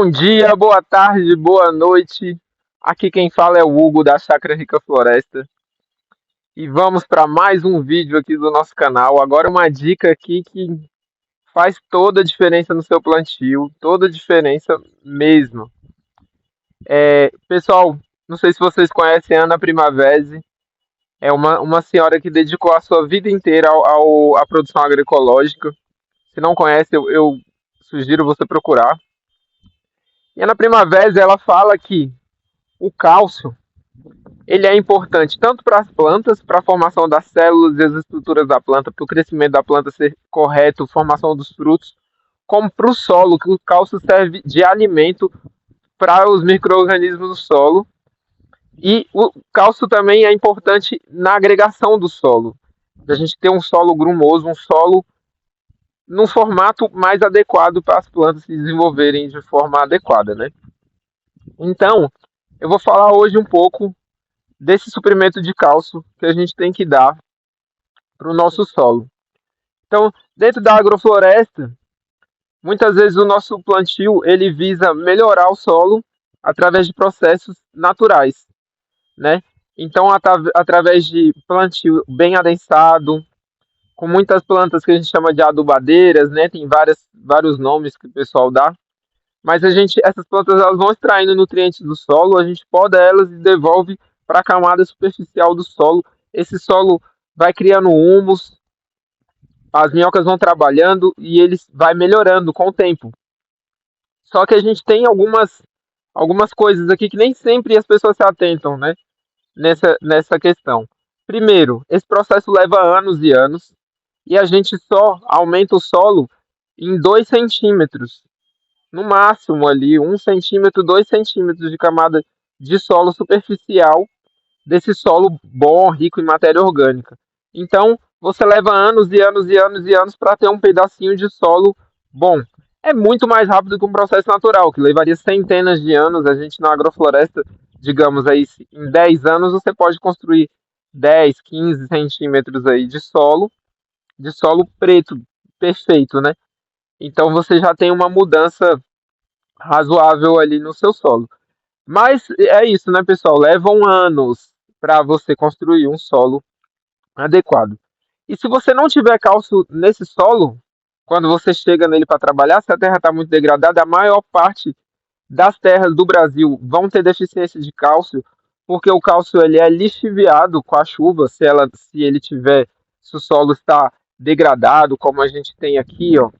Bom dia, boa tarde, boa noite. Aqui quem fala é o Hugo da Chácara Rica Floresta. E vamos para mais um vídeo aqui do nosso canal. Agora uma dica aqui que faz toda a diferença no seu plantio, toda a diferença mesmo. Pessoal, não sei se vocês conhecem a Ana Primavera. É uma senhora que dedicou a sua vida inteira à produção agroecológica. Se não conhece, eu sugiro você procurar. E a Ana Primavera, ela fala que o cálcio ele é importante tanto para as plantas, para a formação das células e as estruturas da planta, para o crescimento da planta ser correto, formação dos frutos, como para o solo, que o cálcio serve de alimento para os micro-organismos do solo. E o cálcio também é importante na agregação do solo. A gente ter um solo grumoso, um solo num formato mais adequado para as plantas se desenvolverem de forma adequada, né? Então, eu vou falar hoje um pouco desse suprimento de cálcio que a gente tem que dar para o nosso solo. Então, dentro da agrofloresta, muitas vezes o nosso plantio ele visa melhorar o solo através de processos naturais, né? Então, através de plantio bem adensado, com muitas plantas que a gente chama de adubadeiras, né? Tem vários nomes que o pessoal dá. Mas essas plantas elas vão extraindo nutrientes do solo, a gente poda elas e devolve para a camada superficial do solo. Esse solo vai criando humus, as minhocas vão trabalhando e ele vai melhorando com o tempo. Só que a gente tem algumas coisas aqui que nem sempre as pessoas se atentam, né? Nessa questão. Primeiro, esse processo leva anos e anos e a gente só aumenta o solo em 2 centímetros. No máximo ali, 1 centímetro, 2 centímetros de camada de solo superficial desse solo bom, rico em matéria orgânica. Então, você leva anos e anos e anos e anos para ter um pedacinho de solo bom. É muito mais rápido que um processo natural, que levaria centenas de anos. A gente na agrofloresta, digamos aí, em 10 anos você pode construir 10, 15 centímetros aí de solo preto, perfeito, né? Então você já tem uma mudança razoável ali no seu solo. Mas é isso, né, pessoal? Levam anos para você construir um solo adequado. E se você não tiver cálcio nesse solo, quando você chega nele para trabalhar, se a terra está muito degradada, a maior parte das terras do Brasil vão ter deficiência de cálcio, porque o cálcio ele é lixiviado com a chuva, se o solo está degradado, como a gente tem aqui, ó,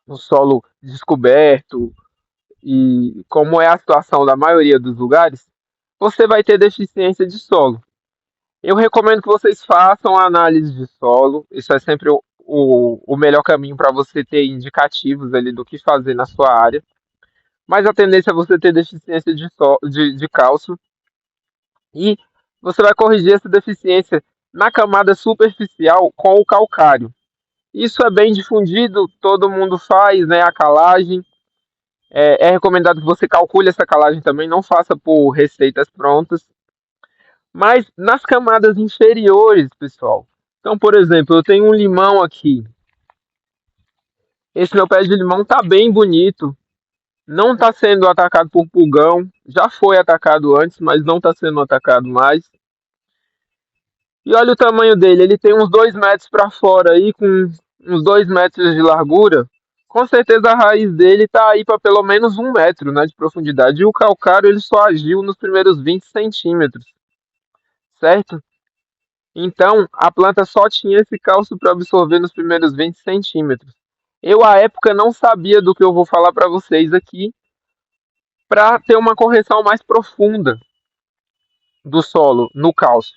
no solo descoberto, e como é a situação da maioria dos lugares, você vai ter deficiência de solo. Eu recomendo que vocês façam a análise de solo, isso é sempre o melhor caminho para você ter indicativos ali do que fazer na sua área. Mas a tendência é você ter deficiência de cálcio e você vai corrigir essa deficiência na camada superficial com o calcário. Isso é bem difundido, todo mundo faz, né, a calagem. É recomendado que você calcule essa calagem também, não faça por receitas prontas. Mas nas camadas inferiores, pessoal. Então, por exemplo, eu tenho um limão aqui. Esse meu pé de limão tá bem bonito. Não está sendo atacado por pulgão. Já foi atacado antes, mas não está sendo atacado mais. E olha o tamanho dele. Ele tem uns 2 metros para fora aí, com uns 2 metros de largura. Com certeza a raiz dele está aí para pelo menos 1 metro, né, de profundidade. E o calcário ele só agiu nos primeiros 20 centímetros, certo? Então a planta só tinha esse cálcio para absorver nos primeiros 20 centímetros. Eu, à época, não sabia do que eu vou falar para vocês aqui, para ter uma correção mais profunda do solo no cálcio.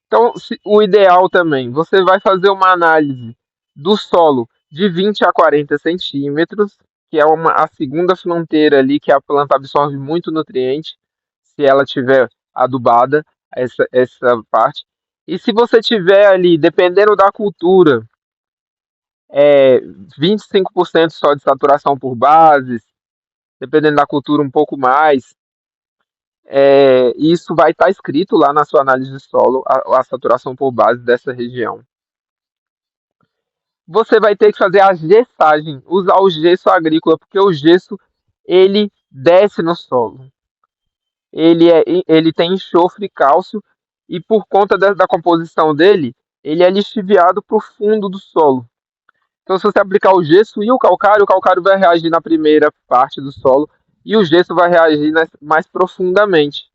Então, o ideal também, você vai fazer uma análise do solo de 20 a 40 centímetros, que é a segunda fronteira ali que a planta absorve muito nutriente, se ela tiver adubada, essa parte. E se você tiver ali, dependendo da cultura, 25% só de saturação por bases, dependendo da cultura um pouco mais, isso vai estar escrito lá na sua análise de solo, a saturação por base dessa região. Você vai ter que fazer a gessagem, usar o gesso agrícola, porque o gesso ele desce no solo. Ele tem enxofre e cálcio, e por conta da composição dele, ele é lixiviado para o fundo do solo. Então, se você aplicar o calcário vai reagir na primeira parte do solo e o gesso vai reagir mais profundamente.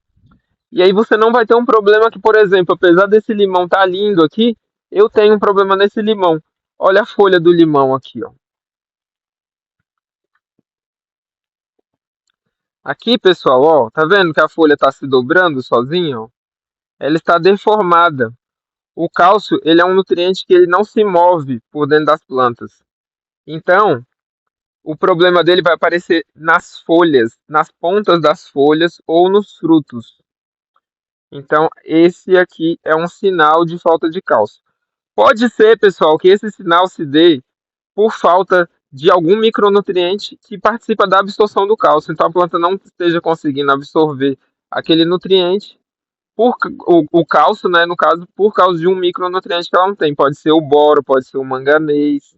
E aí você não vai ter um problema que, por exemplo, apesar desse limão estar lindo aqui, eu tenho um problema nesse limão. Olha a folha do limão aqui, ó. Aqui, pessoal, ó, tá vendo que a folha está se dobrando sozinha, ó? Ela está deformada. O cálcio, ele é um nutriente que ele não se move por dentro das plantas. Então, o problema dele vai aparecer nas folhas, nas pontas das folhas ou nos frutos. Então, esse aqui é um sinal de falta de cálcio. Pode ser, pessoal, que esse sinal se dê por falta de algum micronutriente que participa da absorção do cálcio. Então, a planta não esteja conseguindo absorver aquele nutriente, o cálcio, né, no caso, por causa de um micronutriente que ela não tem. Pode ser o boro, pode ser o manganês.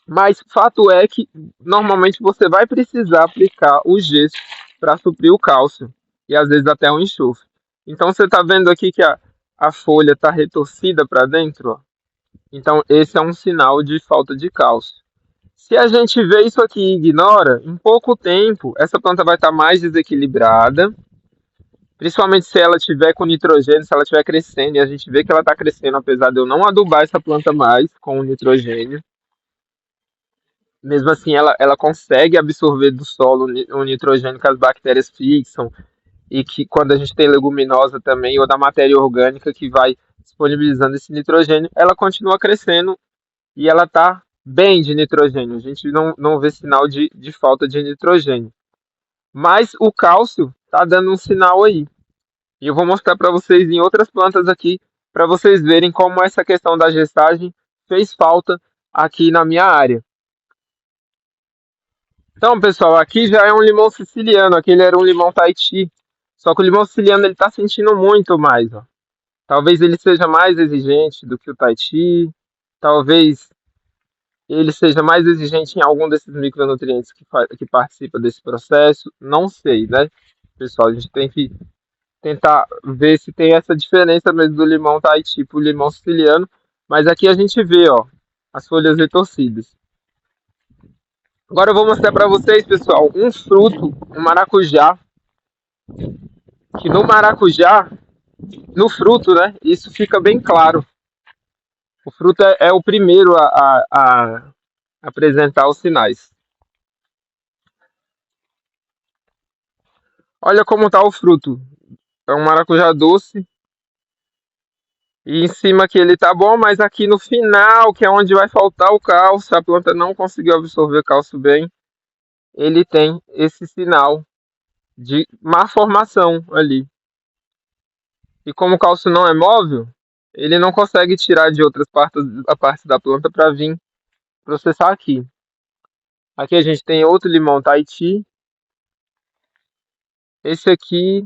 Mas fato é que normalmente você vai precisar aplicar o gesso para suprir o cálcio e às vezes até o enxofre. Então você está vendo aqui que a folha está retorcida para dentro, ó. Então esse é um sinal de falta de cálcio. Se a gente vê isso aqui e ignora, em pouco tempo essa planta vai estar mais desequilibrada, principalmente se ela tiver com nitrogênio, se ela estiver crescendo, e a gente vê que ela está crescendo, apesar de eu não adubar essa planta mais com o nitrogênio. Mesmo assim, ela consegue absorver do solo o nitrogênio que as bactérias fixam, e que quando a gente tem leguminosa também, ou da matéria orgânica que vai disponibilizando esse nitrogênio, ela continua crescendo e ela está bem de nitrogênio. A gente não vê sinal de falta de nitrogênio. Mas o cálcio está dando um sinal aí. E eu vou mostrar para vocês em outras plantas aqui, para vocês verem como essa questão da gestagem fez falta aqui na minha área. Então, pessoal, aqui já é um limão siciliano, aquele era um limão Tahiti. Só que o limão siciliano ele está sentindo muito mais, ó. Talvez ele seja mais exigente do que o Tahiti, talvez ele seja mais exigente em algum desses micronutrientes que participa desse processo, não sei, né? Pessoal, a gente tem que tentar ver se tem essa diferença mesmo do limão Tahiti para o limão siciliano, mas aqui a gente vê, ó, as folhas retorcidas. Agora eu vou mostrar para vocês, pessoal, um fruto, um maracujá, que no maracujá, no fruto, né, isso fica bem claro. O fruto é o primeiro a apresentar os sinais. Olha como está o fruto. É um maracujá doce. E em cima aqui ele tá bom, mas aqui no final, que é onde vai faltar o cálcio, a planta não conseguiu absorver cálcio bem, ele tem esse sinal de má formação ali. E como o cálcio não é móvel, ele não consegue tirar de outras partes da planta para vir processar aqui. Aqui a gente tem outro limão Tahiti. Esse aqui,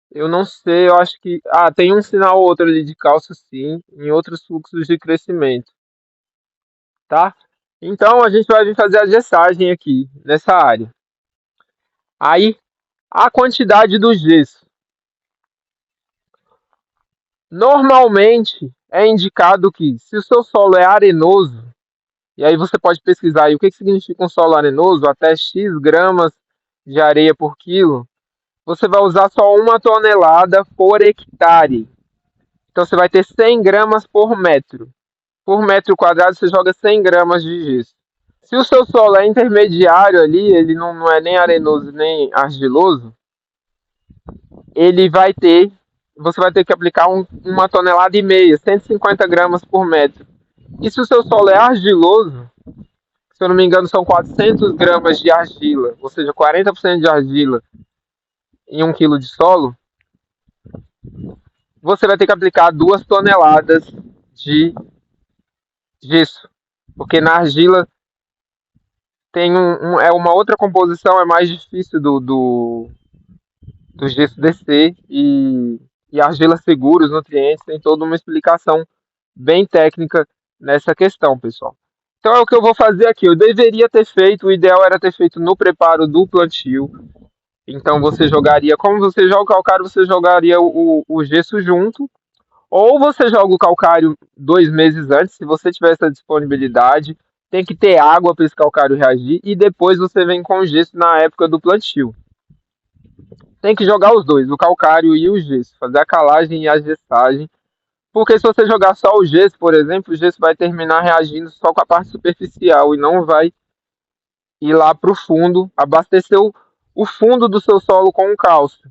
eu não sei, eu acho que... Ah, tem um sinal ou outro ali de cálcio sim, em outros fluxos de crescimento, tá? Então a gente vai vir fazer a gessagem aqui, nessa área. Aí, a quantidade do gesso. Normalmente é indicado que se o seu solo é arenoso, e aí você pode pesquisar aí o que significa um solo arenoso, até X gramas de areia por quilo, você vai usar só 1 tonelada por hectare. Então você vai ter 100 gramas por metro. Por metro quadrado você joga 100 gramas de gesso. Se o seu solo é intermediário ali, ele não é nem arenoso nem argiloso, ele vai ter, você vai ter que aplicar 1,5 toneladas, 150 gramas por metro. E se o seu solo é argiloso, se eu não me engano são 400 gramas de argila, ou seja, 40% de argila em 1 quilo de solo, você vai ter que aplicar 2 toneladas de gesso, porque na argila tem é uma outra composição, é mais difícil do gesso descer e a argila segura os nutrientes, tem toda uma explicação bem técnica nessa questão, pessoal. Então é o que eu vou fazer aqui. Eu deveria ter feito, o ideal era ter feito no preparo do plantio. Então você jogaria, como você joga o calcário, você jogaria o gesso junto. Ou você joga o calcário 2 meses antes, se você tiver essa disponibilidade. Tem que ter água para esse calcário reagir. E depois você vem com o gesso na época do plantio. Tem que jogar os dois, o calcário e o gesso. Fazer a calagem e a gessagem. Porque se você jogar só o gesso, por exemplo, o gesso vai terminar reagindo só com a parte superficial e não vai ir lá para o fundo, abastecer o fundo do seu solo com o cálcio.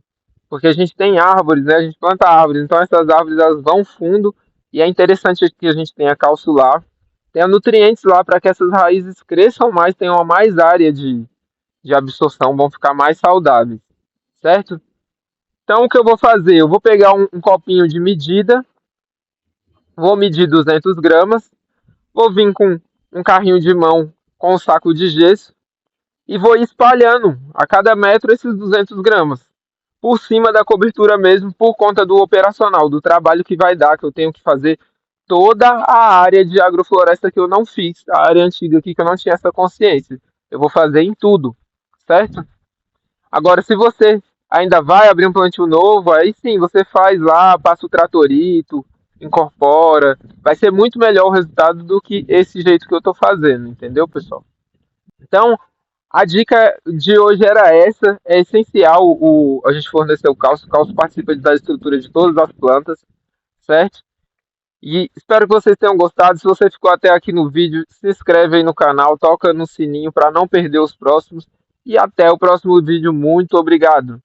Porque a gente tem árvores, né? A gente planta árvores, então essas árvores elas vão fundo e é interessante que a gente tenha cálcio lá, tenha nutrientes lá para que essas raízes cresçam mais, tenham mais área de absorção, vão ficar mais saudáveis, certo? Então o que eu vou fazer? Eu vou pegar um copinho de medida, vou medir 200 gramas, vou vir com um carrinho de mão com um saco de gesso e vou espalhando a cada metro esses 200 gramas. Por cima da cobertura mesmo, por conta do operacional, do trabalho que vai dar, que eu tenho que fazer toda a área de agrofloresta que eu não fiz, a área antiga aqui que eu não tinha essa consciência. Eu vou fazer em tudo, certo? Agora, se você ainda vai abrir um plantio novo, aí sim, você faz lá, passa o tratorito, incorpora. Vai ser muito melhor o resultado do que esse jeito que eu estou fazendo, entendeu, pessoal? Então, a dica de hoje era essa. É essencial a gente fornecer o cálcio. O cálcio participa da estrutura de todas as plantas, certo? E espero que vocês tenham gostado. Se você ficou até aqui no vídeo, se inscreve aí no canal, toca no sininho para não perder os próximos. E até o próximo vídeo. Muito obrigado.